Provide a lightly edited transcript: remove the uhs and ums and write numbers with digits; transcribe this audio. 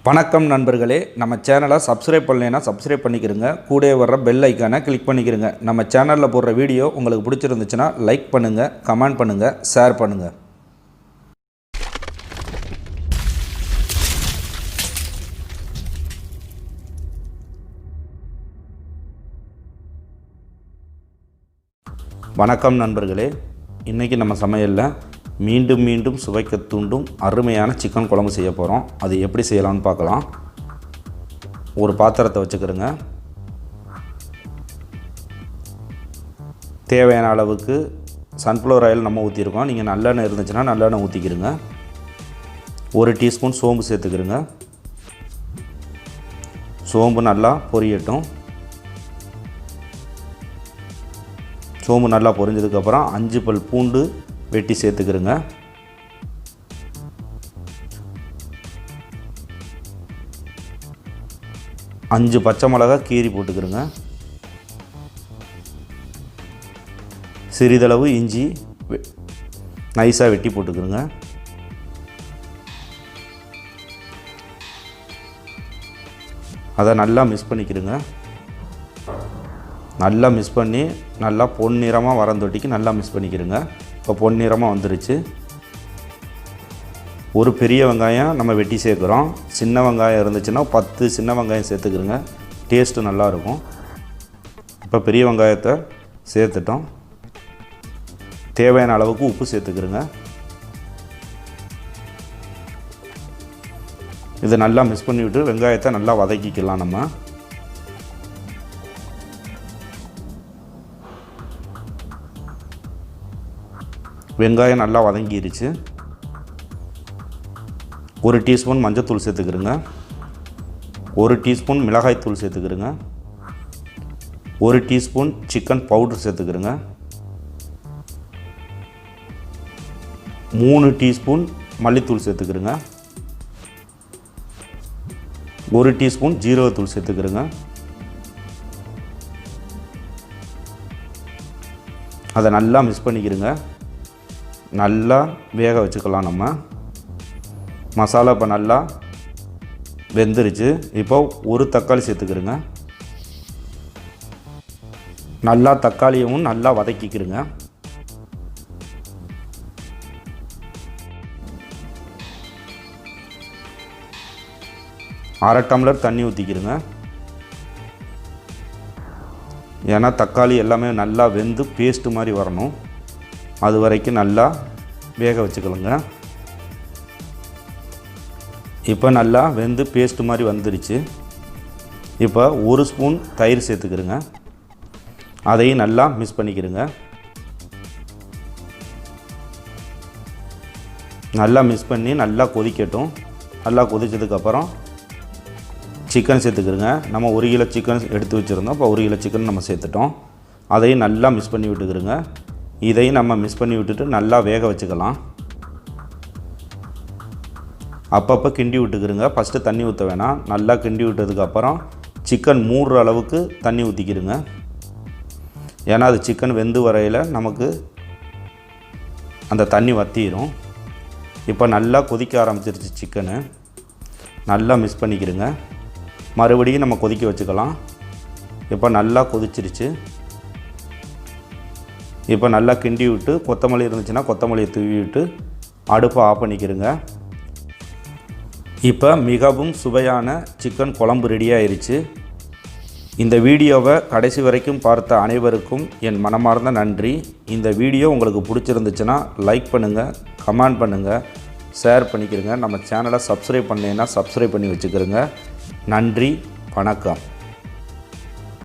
வணக்கம் நண்பர்களே, நம்ம சேனலை சப்ஸ்கிரைப் பண்ணலைன்னா சப்ஸ்கிரைப் பண்ணிக்கிறங்க. கூடவே வர்ற பெல் ஐக்கானை கிளிக் பண்ணிக்கிறங்க. நம்ம சேனலில் போடுற வீடியோ உங்களுக்கு பிடிச்சிருந்துச்சுன்னா லைக் பண்ணுங்கள், கமெண்ட் பண்ணுங்கள், ஷேர் பண்ணுங்கள். வணக்கம் நண்பர்களே, இன்றைக்கி நம்ம சமையலில் மீண்டும் மீண்டும் சுவைக்க தூண்டும் அருமையான சிக்கன் குழம்பு செய்ய போகிறோம். அது எப்படி செய்யலாம்னு பார்க்கலாம். ஒரு பாத்திரத்தை வச்சுக்கிறோங்க. தேவையான அளவுக்கு சன்ஃப்ளவர் ஆயில் நம்ம ஊற்றிருக்கோம். நீங்கள் நல்லெண்ணெய் இருந்துச்சுன்னா நல்லெண்ணெய் ஊற்றிக்கிறங்க. 1 டீஸ்பூன் சோம்பு சேர்த்துக்கிறங்க. சோம்பு நல்லா பொரியட்டும். சோம்பு நல்லா பொரிஞ்சதுக்கப்புறம் 5 பல் பூண்டு வெட்டி சேர்த்துக்கிறங்க. அஞ்சு பச்சை மிளகா கீரி போட்டுக்கிறங்க. சிறிதளவு இஞ்சி நைஸாக வெட்டி போட்டுக்கிறங்க. அதை நல்லா மிக்ஸ் பண்ணிக்கிறங்க. நல்லா மிக்ஸ் பண்ணி நல்லா பொன்னிறமாக வரந்தொட்டிக்கு நல்லா மிக்ஸ் பண்ணிக்கிறங்க. இப்போ பொன்னிறமாக வந்துருச்சு. ஒரு பெரிய வெங்காயம் நம்ம வெட்டி சேர்க்குறோம். சின்ன வெங்காயம் இருந்துச்சுன்னா 10 சின்ன வெங்காயம் சேர்த்துக்கிறங்க. டேஸ்ட்டு நல்லாயிருக்கும். இப்போ பெரிய வெங்காயத்தை சேர்த்துட்டோம். தேவையான அளவுக்கு உப்பு சேர்த்துக்கிறங்க. இதை நல்லா மிக்ஸ் பண்ணிவிட்டு வெங்காயத்தை நல்லா வதக்கிக்கலாம். நம்ம வெங்காயம் நல்லா வதங்கிருச்சு. 1 டீஸ்பூன் மஞ்சள்தூள் சேர்த்துக்கிறங்க. 1 டீஸ்பூன் மிளகாய்த்தூள் சேர்த்துக்கிறங்க. 1 டீஸ்பூன் சிக்கன் பவுடர் சேர்த்துக்கிறங்க. 3 டீஸ்பூன் மல்லித்தூள் சேர்த்துக்கிறங்க. 1 டீஸ்பூன் ஜீரகத்தூள் சேர்த்துக்கிறங்க. அதை நல்லா மிக்ஸ் பண்ணிக்கிறங்க. நல்லா வேக வச்சுக்கலாம். நம்ம மசாலா இப்போ நல்லா வெந்துருச்சு. இப்போ ஒரு தக்காளி சேர்த்துக்கிறங்க. நல்லா தக்காளியும் நல்லா வதக்கிக்கிறங்க. அரை டம்ளர் தண்ணி ஊற்றிக்கிறங்க. ஏன்னா தக்காளி எல்லாமே நல்லா வெந்து பேஸ்ட்டு மாதிரி வரணும். அது வரைக்கும் நல்லா வேக வச்சுக்கலுங்க. இப்போ நல்லா வெந்து பேஸ்ட்டு மாதிரி வந்துருச்சு. இப்போ 1 ஸ்பூன் தயிர் சேர்த்துக்கிறங்க. அதையும் நல்லா மிக்ஸ் பண்ணிக்கிறங்க. நல்லா மிக்ஸ் பண்ணி நல்லா கொதிக்கட்டும். நல்லா கொதிச்சதுக்கப்புறம் சிக்கன் சேர்த்துக்கிறங்க. நம்ம 1 கிலோ சிக்கன் எடுத்து வச்சுருந்தோம். இப்போ 1 கிலோ சிக்கன் நம்ம சேர்த்துட்டோம். அதையும் நல்லா மிக்ஸ் பண்ணி விட்டுக்கிறங்க. இதையும் நம்ம மிக்ஸ் பண்ணி விட்டுட்டு நல்லா வேக வச்சுக்கலாம். அப்பப்போ கிண்டி விட்டுக்கிறங்க. ஃபஸ்ட்டு தண்ணி ஊற்ற வேணாம். நல்லா கிண்டி விட்டதுக்கப்புறம் சிக்கன் மூடுற அளவுக்கு தண்ணி ஊற்றிக்கிறங்க. ஏன்னா அது சிக்கன் வெந்து வரையில் நமக்கு அந்த தண்ணி வற்றிடும். இப்போ நல்லா கொதிக்க ஆரம்பிச்சிருச்சு சிக்கனு. நல்லா மிக்ஸ் பண்ணிக்கிறங்க. மறுபடியும் நம்ம கொதிக்க வச்சுக்கலாம். இப்போ நல்லா கொதிச்சிருச்சு. இப்போ நல்லா கிண்டி விட்டு கொத்தமல்லி இருந்துச்சுன்னா கொத்தமல்லியை தூவி விட்டு அடுப்பை ஆஃப் பண்ணிக்கிறங்க. இப்போ மிகவும் சுவையான சிக்கன் குழம்பு ரெடி ஆயிருச்சு. இந்த வீடியோவை கடைசி வரைக்கும் பார்த்த அனைவருக்கும் என் மனமார்ந்த நன்றி. இந்த வீடியோ உங்களுக்கு பிடிச்சிருந்துச்சுன்னா லைக் பண்ணுங்கள், கமெண்ட் பண்ணுங்கள், ஷேர் பண்ணிக்கிறங்க. நம்ம சேனலை சப்ஸ்கிரைப் பண்ணலைன்னா சப்ஸ்கிரைப் பண்ணி வச்சுக்கிறங்க. நன்றி, வணக்கம்.